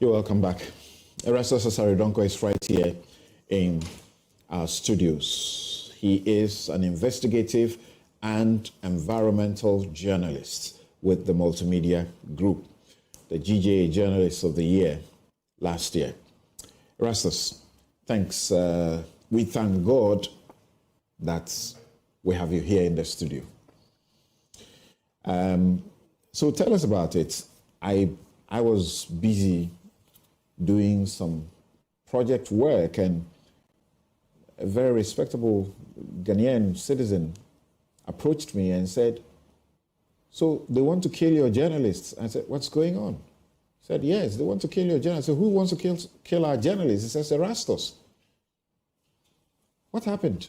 You're welcome back. Erastus Asare Donkor is right here in our studios. He is an investigative and environmental journalist with the Multimedia Group, the GJA Journalist of the Year last year. Erastus, thanks. We thank God that we have you here in the studio. So tell us about it. I was busy doing some project work, and a very respectable Ghanaian citizen approached me and said, so they want to kill your journalists. I said, what's going on? He said, yes, they want to kill your journalists. I said, who wants to kill our journalists? He says, Erastus. What happened?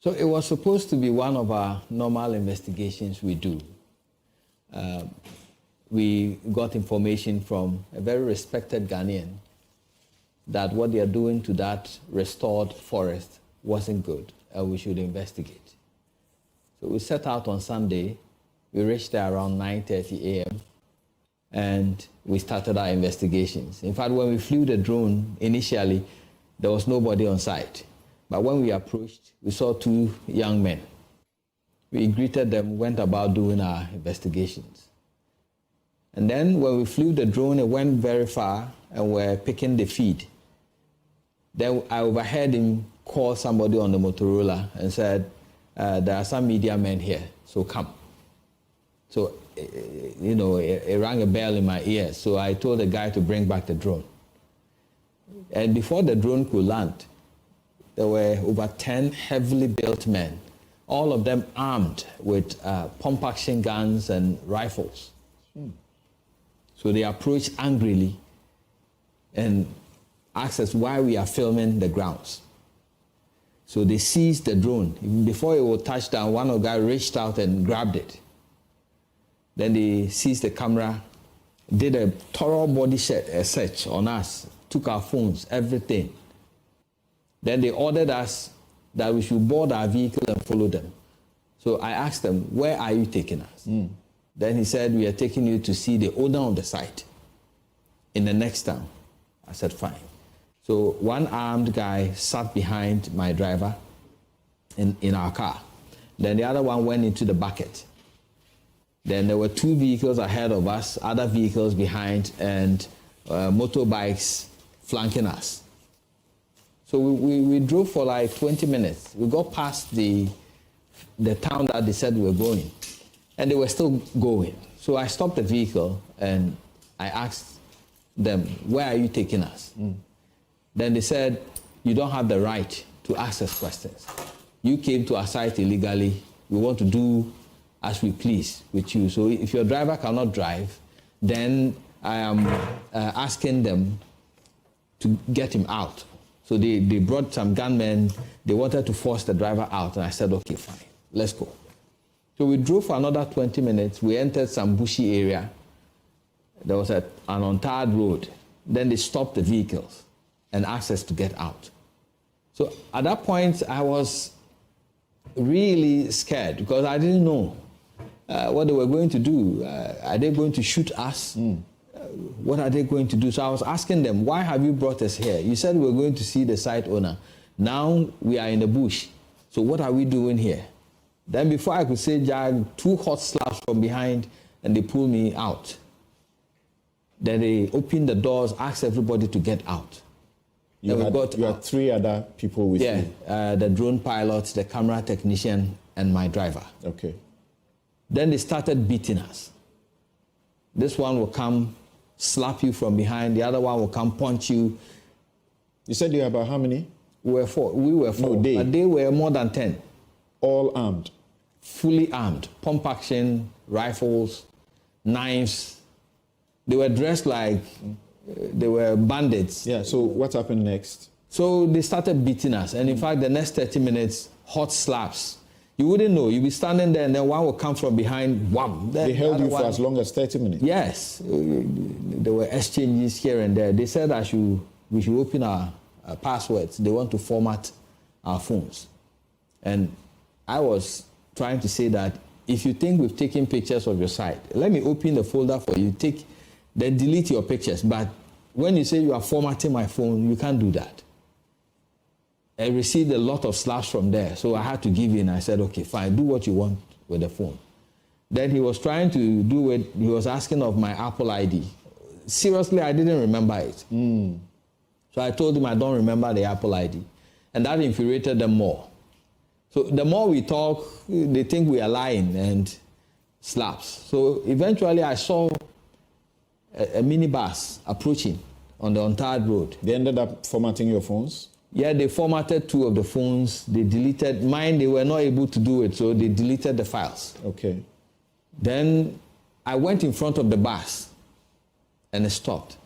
So it was supposed to be one of our normal investigations we do. We got information from a very respected Ghanaian that what they are doing to that restored forest wasn't good and we should investigate. So we set out on Sunday. We reached there around 9:30 a.m. and we started our investigations. In fact, when we flew the drone initially, there was nobody on site. But when we approached, we saw two young men. We greeted them, went about doing our investigations. And then when we flew the drone, it went very far and we're picking the feed. Then I overheard him call somebody on the Motorola and said, there are some media men here, so come. So, it rang a bell in my ear. So I told the guy to bring back the drone. And before the drone could land, there were over 10 heavily built men, all of them armed with pump-action guns and rifles. So they approached angrily and asked us why we are filming the grounds. So they seized the drone. Even before it would touch down, one of the guys reached out and grabbed it. Then they seized the camera, did a thorough body search on us, took our phones, everything. Then they ordered us that we should board our vehicle and follow them. So I asked them, where are you taking us? Then he said, we are taking you to see the owner of the site in the next town. I said, fine. So one armed guy sat behind my driver in our car. Then the other one went into the bucket. Then there were two vehicles ahead of us, other vehicles behind, and motorbikes flanking us. So we drove for like 20 minutes. We got past the town that they said we were going, and they were still going. So I stopped the vehicle and I asked them, where are you taking us? Then they said, you don't have the right to ask us questions. You came to our site illegally. We want to do as we please with you. So if your driver cannot drive, then I am asking them to get him out. So they brought some gunmen. They wanted to force the driver out. And I said, okay, fine, let's go. So we drove for another 20 minutes. We entered some bushy area. There was an untarred road. Then they stopped the vehicles and asked us to get out. So at that point, I was really scared because I didn't know what they were going to do. Are they going to shoot us? What are they going to do? So I was asking them, why have you brought us here? You said we were going to see the site owner. Now we are in the bush. So what are we doing here? Then before I could say, Jag, two hot slaps from behind, and they pulled me out. Then they opened the doors, asked everybody to get out. You had three other people with you? Yeah, the drone pilot, the camera technician, and my driver. Okay. Then they started beating us. This one will come, slap you from behind. The other one will come, punch you. You said you were about how many? We were four. No, but they were more than 10. All armed? Fully armed. Pump action, rifles, knives. They were dressed like they were bandits. Yeah, so what happened next? So they started beating us. And in fact, the next 30 minutes, hot slaps. You wouldn't know. You'd be standing there and then one would come from behind, wham. They held you for as long as 30 minutes? Yes. There were exchanges here and there. They said we should open our passwords. They want to format our phones. And I was trying to say that if you think we've taken pictures of your site, let me open the folder for you. Take then delete your pictures. But when you say you are formatting my phone, you can't do that. I received a lot of slaps from there, so I had to give in. I said, okay, fine, do what you want with the phone. Then he was trying to do it. He was asking of my Apple ID. Seriously, I didn't remember it. So I told him I don't remember the Apple ID. And that infuriated them more. So the more we talk, they think we are lying and slaps. So eventually I saw a minibus approaching on the untarred road. They ended up formatting your phones? Yeah, they formatted 2 of the phones. They deleted mine. They were not able to do it, so they deleted the files. Okay. Then I went in front of the bus and it stopped.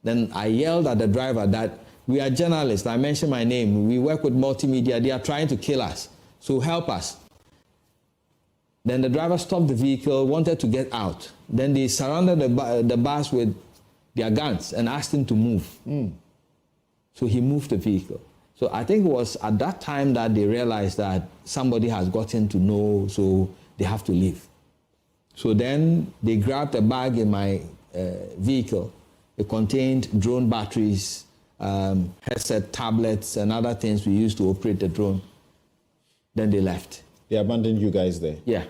Then I yelled at the driver that we are journalists. I mentioned my name. We work with multimedia. They are trying to kill us. So help us. Then the driver stopped the vehicle, wanted to get out. Then they surrounded the bus with their guns and asked him to move. So he moved the vehicle. So I think it was at that time that they realized that somebody has gotten to know, so they have to leave. So then they grabbed a bag in my vehicle. It contained drone batteries, headset, tablets, and other things we used to operate the drone. Then they left. They abandoned you guys there? Yeah.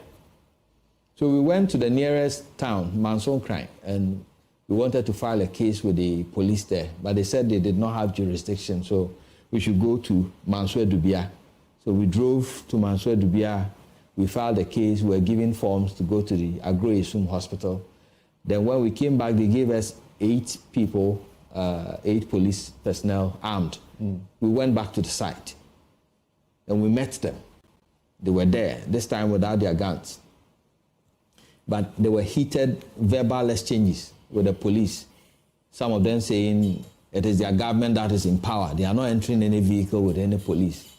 So we went to the nearest town, Mansonkran, and we wanted to file a case with the police there, but they said they did not have jurisdiction, so we should go to Mansour Dubia. So we drove to Mansour Dubia, we filed a case, we were given forms to go to the Agro-Esum hospital. Then when we came back, they gave us 8 people, 8 police personnel armed. We went back to the site and we met them. They were there, this time without their guns. But there were heated verbal exchanges with the police. Some of them saying it is their government that is in power. They are not entering any vehicle with any police.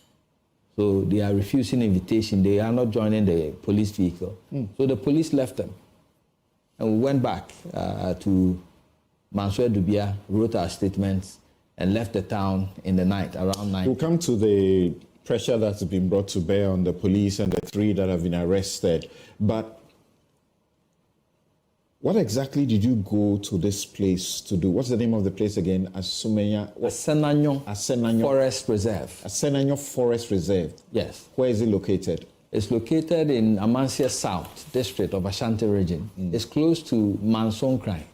So they are refusing invitation. They are not joining the police vehicle. So the police left them. And we went back to Mansour Dubia, wrote our statements, and left the town in the night, around 9. We'll come to the pressure that's been brought to bear on the police and the 3 that have been arrested. But what exactly did you go to this place to do? What's the name of the place again? Asenanyo Forest Reserve. Asenanyo Forest Reserve. Yes. Where is it located? It's located in Amansia South district of Ashanti region. It's close to Mansonkran.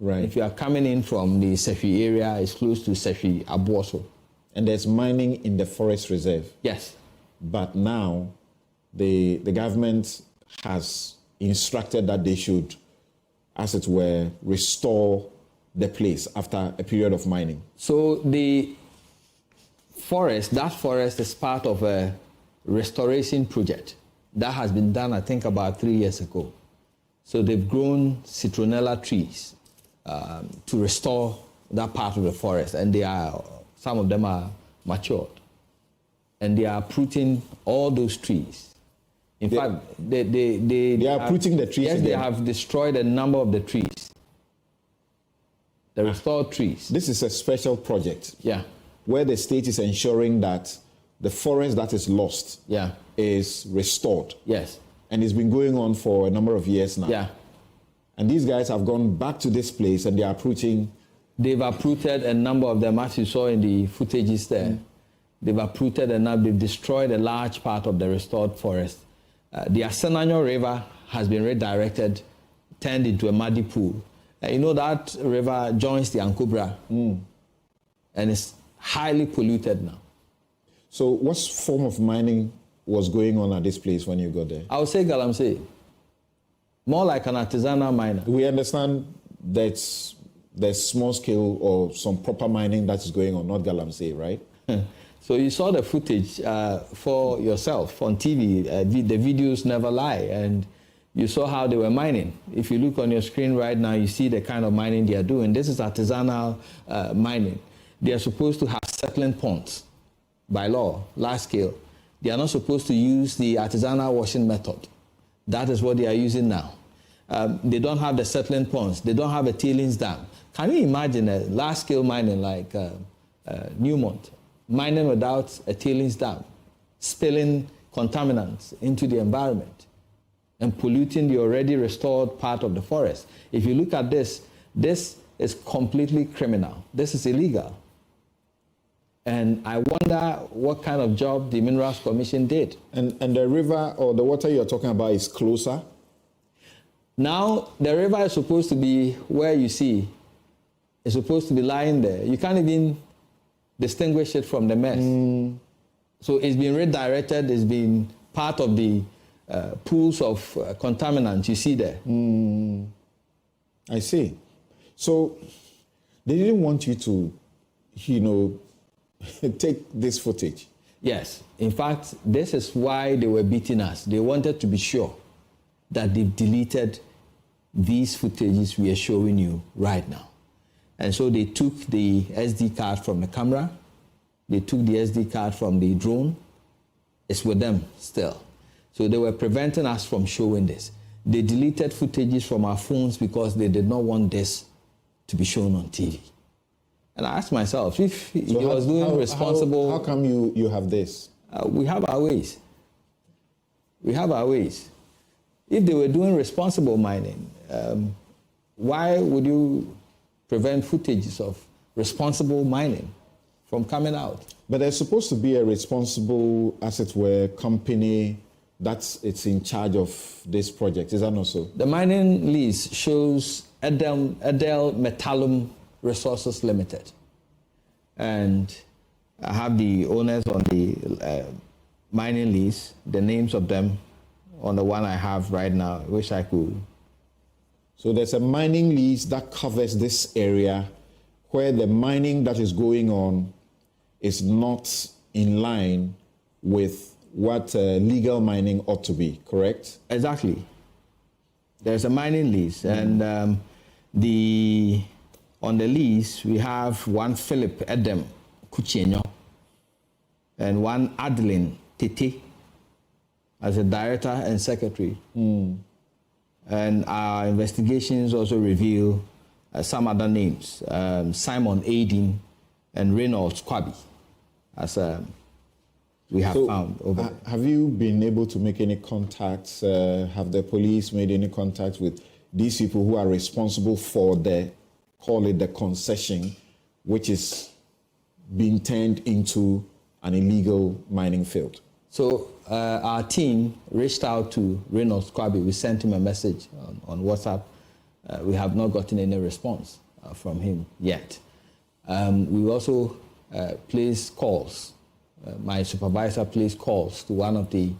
Right. If you are coming in from the Sefi area, it's close to Sefi Abuoso. And there's mining in the forest reserve? Yes. But now the government has instructed that they should, as it were, restore the place after a period of mining. So the forest, that forest is part of a restoration project that has been done, I think, about 3 years ago. So they've grown citronella trees to restore that part of the forest, and some of them are matured. And they are uprooting all those trees. In fact, they are uprooting the trees. Yes, again. They have destroyed a number of the trees. The restored trees. This is a special project. Yeah. Where the state is ensuring that the forest that is lost is restored. Yes. And it's been going on for a number of years now. Yeah. And these guys have gone back to this place and they are uprooting. They've uprooted a number of them, as you saw in the footages there. They've uprooted they've destroyed a large part of the restored forest. The Asenanyo River has been redirected, turned into a muddy pool. You know that river joins the Ankobra, and it's highly polluted now. So what form of mining was going on at this place when you got there? I would say Galamsey. More like an artisanal miner. We understand that there's small scale or some proper mining that is going on, not Galamsey, right? So you saw the footage for yourself on TV. The videos never lie, and you saw how they were mining. If you look on your screen right now, you see the kind of mining they are doing. This is artisanal mining. They are supposed to have settling ponds by law, large scale. They are not supposed to use the artisanal washing method. That is what they are using now. They don't have the settling ponds. They don't have a tailings dam. Can you imagine a large-scale mining like Newmont, mining without a tailings dam, spilling contaminants into the environment and polluting the already restored part of the forest? If you look at this is completely criminal. This is illegal. And I wonder what kind of job the Minerals Commission did. And the river or the water you're talking about is closer? Now, the river is supposed to be where you see. It's supposed to be lying there. You can't even distinguish it from the mess. So it's been redirected. It's been part of the pools of contaminants you see there. I see. So they didn't want you to, take this footage. Yes. In fact, this is why they were beating us. They wanted to be sure that they've deleted these footages we are showing you right now. And so they took the SD card from the camera. They took the SD card from the drone. It's with them still. So they were preventing us from showing this. They deleted footages from our phones because they did not want this to be shown on TV. And I asked myself, if he was doing responsible... How come you have this? We have our ways. We have our ways. If they were doing responsible mining, why would you prevent footages of responsible mining from coming out? But there's supposed to be a responsible, as it were, company it's in charge of this project. Is that not so? The mining lease shows Edel Metallum Resources Limited. And I have the owners on the mining lease, the names of them on the one I have right now. I wish I could. So there's a mining lease that covers this area where the mining that is going on is not in line with what legal mining ought to be, correct? Exactly. There's a mining lease, and on the lease we have one Philip Edem Kuchenyo and one Adeline Tete as a director and secretary. And our investigations also reveal some other names, Simon Aiden and Reynolds Kwabi, as we have found over there. Have you been able to make any contacts? Have the police made any contact with these people who are responsible for call it the concession, which is being turned into an illegal mining field? So our team reached out to Reynolds Kwabi. We sent him a message on WhatsApp. We have not gotten any response from him yet. We also placed calls. My supervisor placed calls to one of the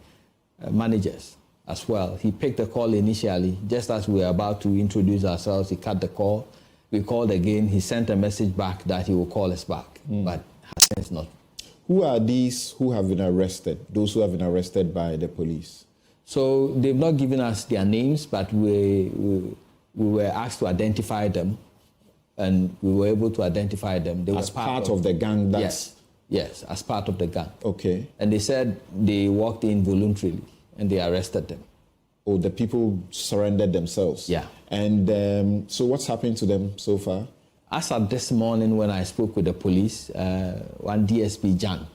managers as well. He picked the call initially. Just as we were about to introduce ourselves, he cut the call. We called again. He sent a message back that he will call us back, but has since not. Who are these who have been arrested, those who have been arrested by the police? So they've not given us their names, but we were asked to identify them, and we were able to identify them. They as were part of the gang? Yes, as part of the gang. Okay. And they said they walked in voluntarily, and they arrested them. Oh, the people surrendered themselves? Yeah. And so what's happened to them so far? As of this morning when I spoke with the police, one DSP Jan,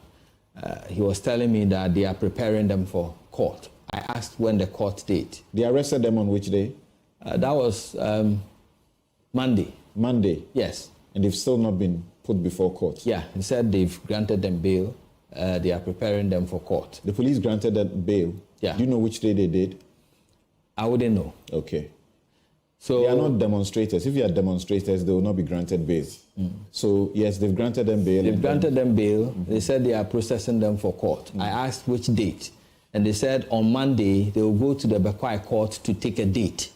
he was telling me that they are preparing them for court. I asked when the court date. They arrested them on which day? That was Monday. Monday? Yes. And they've still not been put before court? Yeah, he said they've granted them bail. They are preparing them for court. The police granted them bail? Yeah. Do you know which day they did? I wouldn't know. Okay. So they are not demonstrators. If you are demonstrators, they will not be granted bail. So, yes, they've granted them bail. They've granted them bail. They said they are processing them for court. I asked which date, and they said on Monday they will go to the Bekwai court to take a date.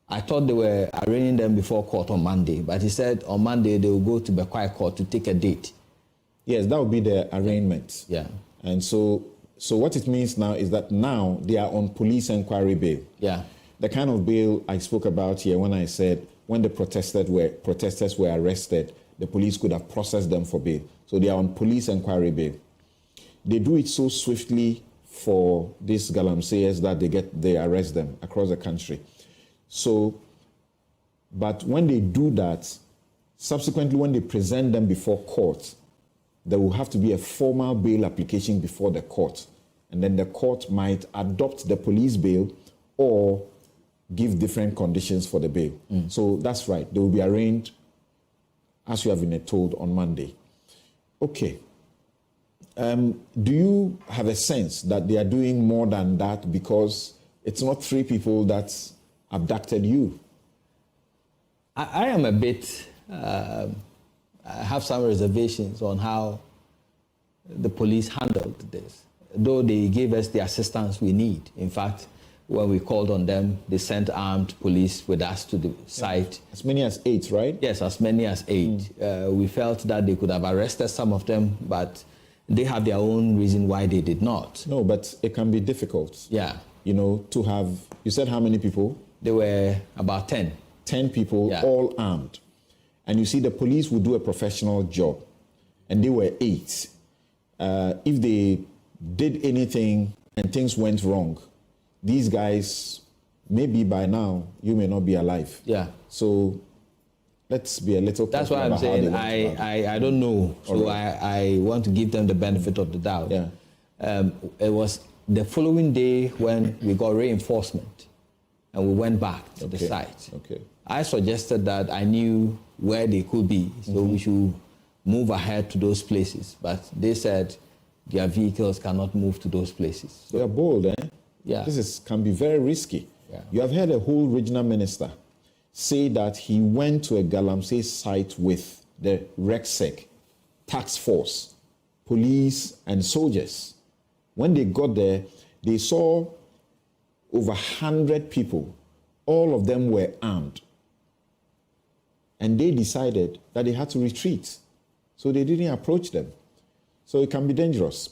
I thought they were arraigning them before court on Monday, but he said on Monday they will go to Bekwai court to take a date. Yes, that would be the arraignment. Yeah. And so what it means now is that now they are on police inquiry bail. Yeah. The kind of bail I spoke about here when I said when the protesters were arrested, the police could have processed them for bail. So they are on police inquiry bail. They do it so swiftly for these Galamseyers that they arrest them across the country. So, but when they do that, subsequently when they present them before court, there will have to be a formal bail application before the court. And then the court might adopt the police bail or give different conditions for the bail. So that's right. They will be arraigned, as you have been told, on Monday. Okay. Do you have a sense that they are doing more than that, because it's not 3 people that abducted you? I am a bit, I have some reservations on how the police handled this, though they gave us the assistance we need. In fact, when we called on them, they sent armed police with us to the site. As many as 8, right? Yes, as many as 8. We felt that they could have arrested some of them, but they have their own reason why they did not. No, but it can be difficult. Yeah. You know, to have, you said how many people? There were about 10. 10 people, all armed. And you see, the police would do a professional job, and they were 8. If they did anything and things went wrong, these guys, maybe by now, you may not be alive. Yeah. So let's be a little That's why I'm saying I don't know. So I want to give them the benefit of the doubt. Yeah. It was the following day when we got reinforcement and we went back to the site. Okay. I suggested that I knew where they could be, so we should move ahead to those places. But they said their vehicles cannot move to those places. So they are bold, eh? Yeah. This can be very risky. Yeah. You have heard a whole regional minister say that he went to a Galamsey site with the RECSEC, task force, police, and soldiers. When they got there, they saw over 100 people. All of them were armed. And they decided that they had to retreat. So they didn't approach them. So it can be dangerous.